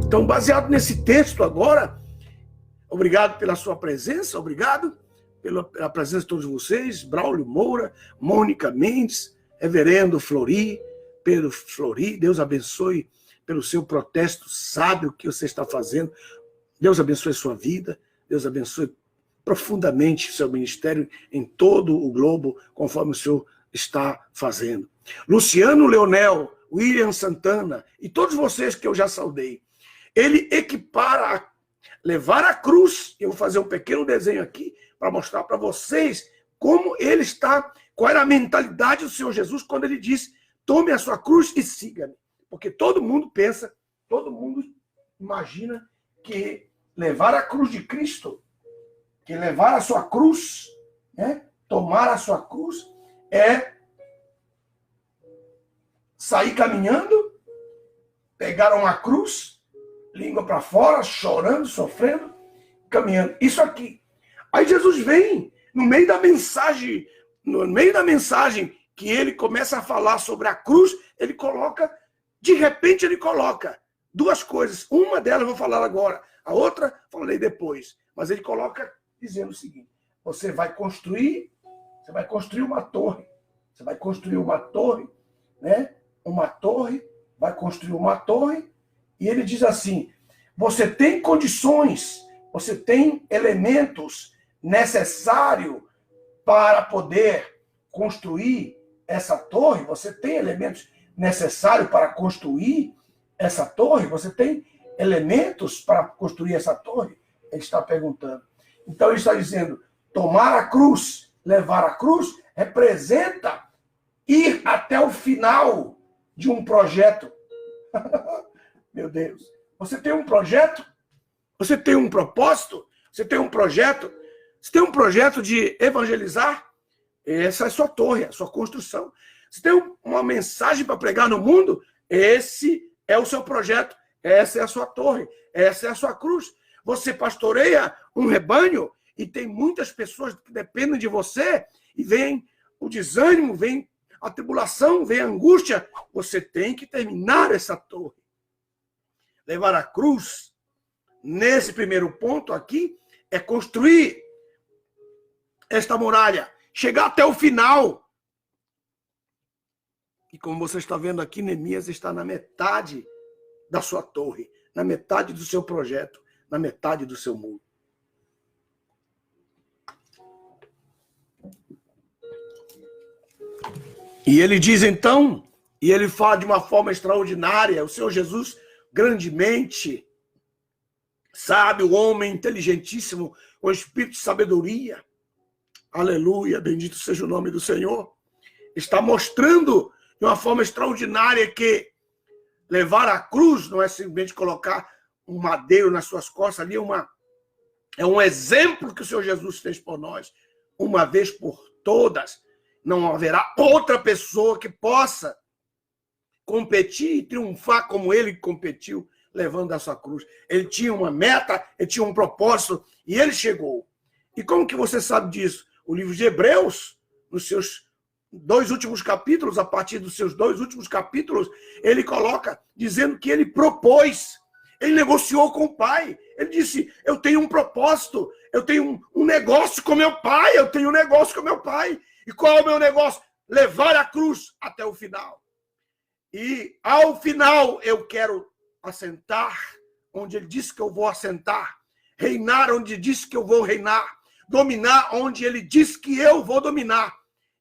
Então, baseado nesse texto agora, obrigado pela sua presença, obrigado pela presença de todos vocês, Braulio Moura, Mônica Mendes, Reverendo Flori, Pedro Flori, Deus abençoe pelo seu protesto sábio que você está fazendo, Deus abençoe sua vida, Deus abençoe profundamente seu ministério em todo o globo, conforme o Senhor está fazendo. Luciano Leonel, William Santana e todos vocês que eu já saudei, ele equipara levar a cruz. Eu vou fazer um pequeno desenho aqui para mostrar para vocês como ele está, qual era a mentalidade do Senhor Jesus quando ele disse: tome a sua cruz e siga-me. Porque todo mundo pensa, todo mundo imagina que levar a cruz de Cristo, que levar a sua cruz, né, tomar a sua cruz, é sair caminhando, pegar uma cruz, língua para fora, chorando, sofrendo, caminhando. Isso aqui. Aí Jesus vem, no meio da mensagem que ele começa a falar sobre a cruz, ele coloca, de repente ele coloca duas coisas. Uma delas eu vou falar agora, a outra falarei depois. Mas ele coloca dizendo o seguinte: você vai construir uma torre. Você vai construir uma torre, né? Vai construir uma torre, e ele diz assim: você tem condições, você tem elementos necessários para poder construir essa torre, você tem elementos necessários para construir essa torre, você tem elementos para construir essa torre? Ele está perguntando. Então ele está dizendo, tomar a cruz, levar a cruz, representa ir até o final de um projeto. Meu Deus. Você tem um projeto? Você tem um propósito? Você tem um projeto? Você tem um projeto de evangelizar? Essa é a sua torre, a sua construção. Você tem uma mensagem para pregar no mundo? Esse é o seu projeto. Essa é a sua torre. Essa é a sua cruz. Você pastoreia um rebanho e tem muitas pessoas que dependem de você e vem o desânimo, vem a tribulação, vem a angústia. Você tem que terminar essa torre. Levar a cruz, nesse primeiro ponto aqui, é construir esta muralha, chegar até o final. E como você está vendo aqui, Neemias está na metade da sua torre, na metade do seu projeto, na metade do seu mundo. E ele diz então, e ele fala de uma forma extraordinária, o Senhor Jesus, grandemente sábio, homem inteligentíssimo, com espírito de sabedoria, aleluia, bendito seja o nome do Senhor, está mostrando de uma forma extraordinária que levar a cruz não é simplesmente colocar um madeiro nas suas costas, ali é um exemplo que o Senhor Jesus fez por nós, uma vez por todas. Não haverá outra pessoa que possa competir e triunfar como ele competiu, levando a sua cruz. Ele tinha uma meta, ele tinha um propósito, e ele chegou. E como que você sabe disso? O livro de Hebreus, nos seus 2 últimos capítulos, a partir dos seus 2 últimos capítulos, ele coloca, dizendo que ele propôs, ele negociou com o Pai. Ele disse, eu tenho um propósito, eu tenho um negócio com meu Pai, eu tenho um negócio com meu Pai. E qual é o meu negócio? Levar a cruz até o final. E ao final eu quero assentar onde ele disse que eu vou assentar, reinar onde disse que eu vou reinar, dominar onde ele disse que eu vou dominar.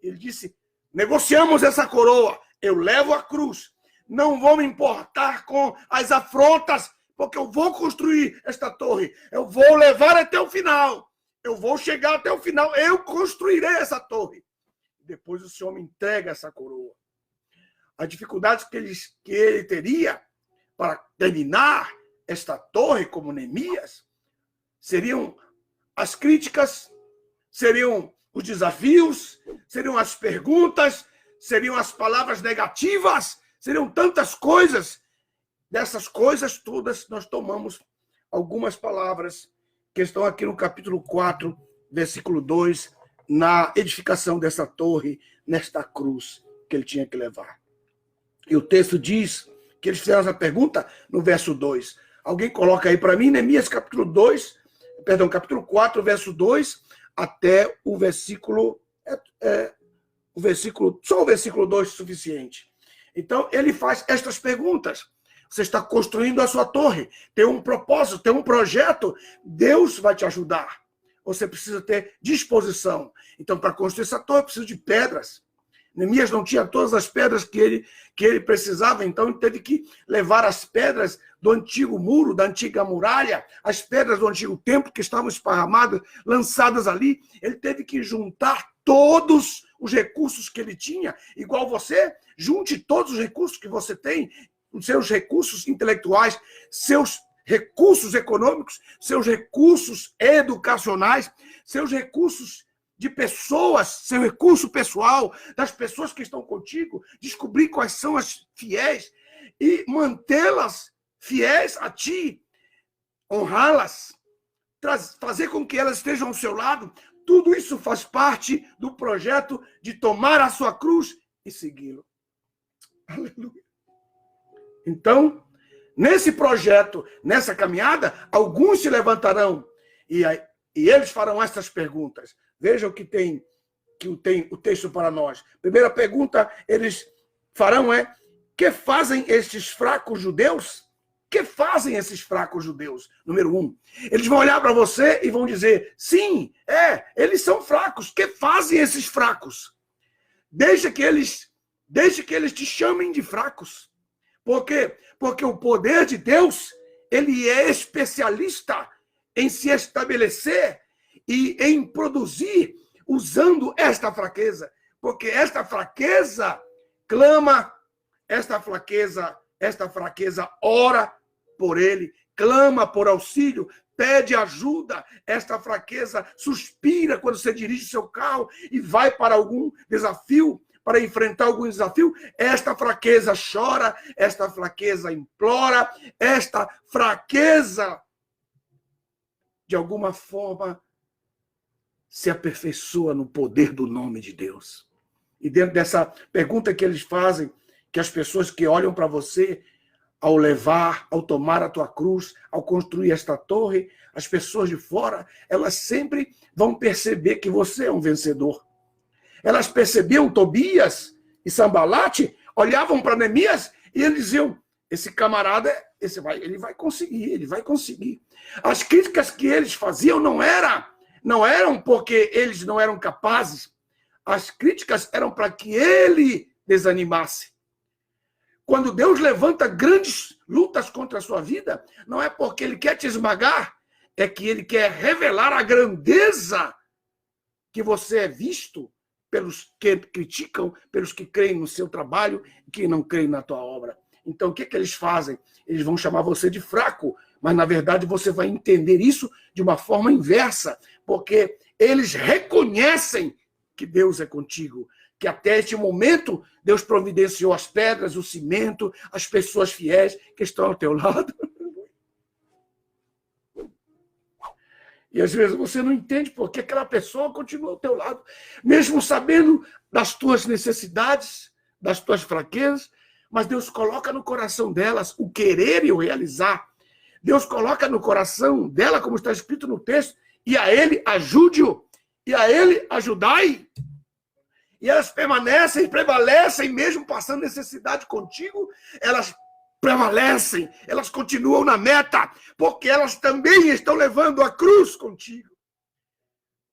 Ele disse, negociamos essa coroa, eu levo a cruz, não vou me importar com as afrontas, porque eu vou construir esta torre, eu vou levar até o final, eu vou chegar até o final, eu construirei essa torre. Depois o Senhor me entrega essa coroa. As dificuldades que ele teria para terminar esta torre, como Neemias, seriam as críticas, seriam os desafios, seriam as perguntas, seriam as palavras negativas, seriam tantas coisas. Dessas coisas todas, nós tomamos algumas palavras que estão aqui no capítulo 4, versículo 2, na edificação dessa torre, nesta cruz que ele tinha que levar. E o texto diz que eles fizeram essa pergunta no verso 2. Alguém coloca aí para mim, Neemias capítulo 4, verso 2, até o versículo... só o versículo 2 é suficiente. Então, ele faz estas perguntas. Você está construindo a sua torre, tem um propósito, tem um projeto, Deus vai te ajudar. Você precisa ter disposição. Então, para construir essa torre, precisa de pedras. Neemias não tinha todas as pedras que ele precisava, então ele teve que levar as pedras do antigo muro, da antiga muralha, as pedras do antigo templo que estavam esparramadas, lançadas ali. Ele teve que juntar todos os recursos que ele tinha, igual você, junte todos os recursos que você tem, os seus recursos intelectuais, seus recursos econômicos, seus recursos educacionais, seus recursos de pessoas, seu recurso pessoal, das pessoas que estão contigo, descobrir quais são as fiéis e mantê-las fiéis a ti, honrá-las, fazer com que elas estejam ao seu lado. Tudo isso faz parte do projeto de tomar a sua cruz e segui-lo. Aleluia. Então, nesse projeto, nessa caminhada, alguns se levantarão e eles farão essas perguntas. Veja o que tem o texto para nós. Primeira pergunta, eles farão que fazem estes fracos judeus? Que fazem esses fracos judeus? Número 1. Eles vão olhar para você e vão dizer, sim, eles são fracos. Que fazem esses fracos? Deixa que eles te chamem de fracos. Por quê? Porque o poder de Deus, ele é especialista em se estabelecer e em produzir usando esta fraqueza. Porque esta fraqueza clama, esta fraqueza ora por ele, clama por auxílio, pede ajuda. Esta fraqueza suspira quando você dirige seu carro e vai para algum desafio, para enfrentar algum desafio. Esta fraqueza chora, esta fraqueza implora, esta fraqueza, de alguma forma, se aperfeiçoa no poder do nome de Deus. E dentro dessa pergunta que eles fazem, que as pessoas que olham para você, ao tomar a tua cruz, ao construir esta torre, as pessoas de fora, elas sempre vão perceber que você é um vencedor. Elas percebiam Tobias e Sambalate, olhavam para Neemias e eles diziam, esse camarada, ele vai conseguir. As críticas que eles faziam não eram porque eles não eram capazes. As críticas eram para que ele desanimasse. Quando Deus levanta grandes lutas contra a sua vida, não é porque ele quer te esmagar, é que ele quer revelar a grandeza que você é visto pelos que criticam, pelos que creem no seu trabalho e que não creem na tua obra. Então, o que eles fazem? Eles vão chamar você de fraco, mas, na verdade, você vai entender isso de uma forma inversa, porque eles reconhecem que Deus é contigo, que até este momento Deus providenciou as pedras, o cimento, as pessoas fiéis que estão ao teu lado. E às vezes você não entende porque aquela pessoa continua ao teu lado, mesmo sabendo das tuas necessidades, das tuas fraquezas, mas Deus coloca no coração delas o querer e o realizar. Deus coloca no coração dela, como está escrito no texto, e a ele ajude-o, e a ele ajudai. E elas prevalecem, mesmo passando necessidade contigo, elas prevalecem, elas continuam na meta, porque elas também estão levando a cruz contigo.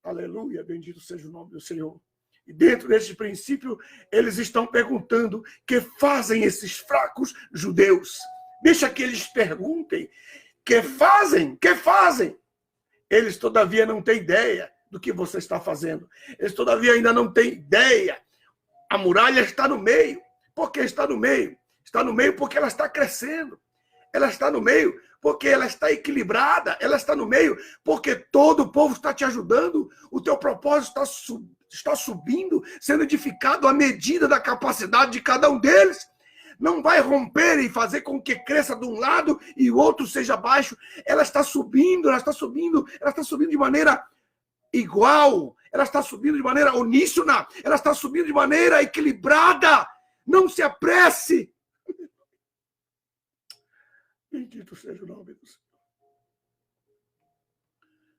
Aleluia, bendito seja o nome do Senhor. E dentro desse princípio, eles estão perguntando que fazem esses fracos judeus. Deixa que eles perguntem, que fazem? Eles, todavia, não têm ideia do que você está fazendo. Eles, todavia, ainda não têm ideia. A muralha está no meio. Por que está no meio? Está no meio porque ela está crescendo. Ela está no meio porque ela está equilibrada. Ela está no meio porque todo o povo está te ajudando. O teu propósito está subindo, sendo edificado à medida da capacidade de cada um deles. Não vai romper e fazer com que cresça de um lado e o outro seja baixo. Ela está subindo de maneira igual. Ela está subindo de maneira uníssona. Ela está subindo de maneira equilibrada. Não se apresse. Bendito seja o nome do Senhor.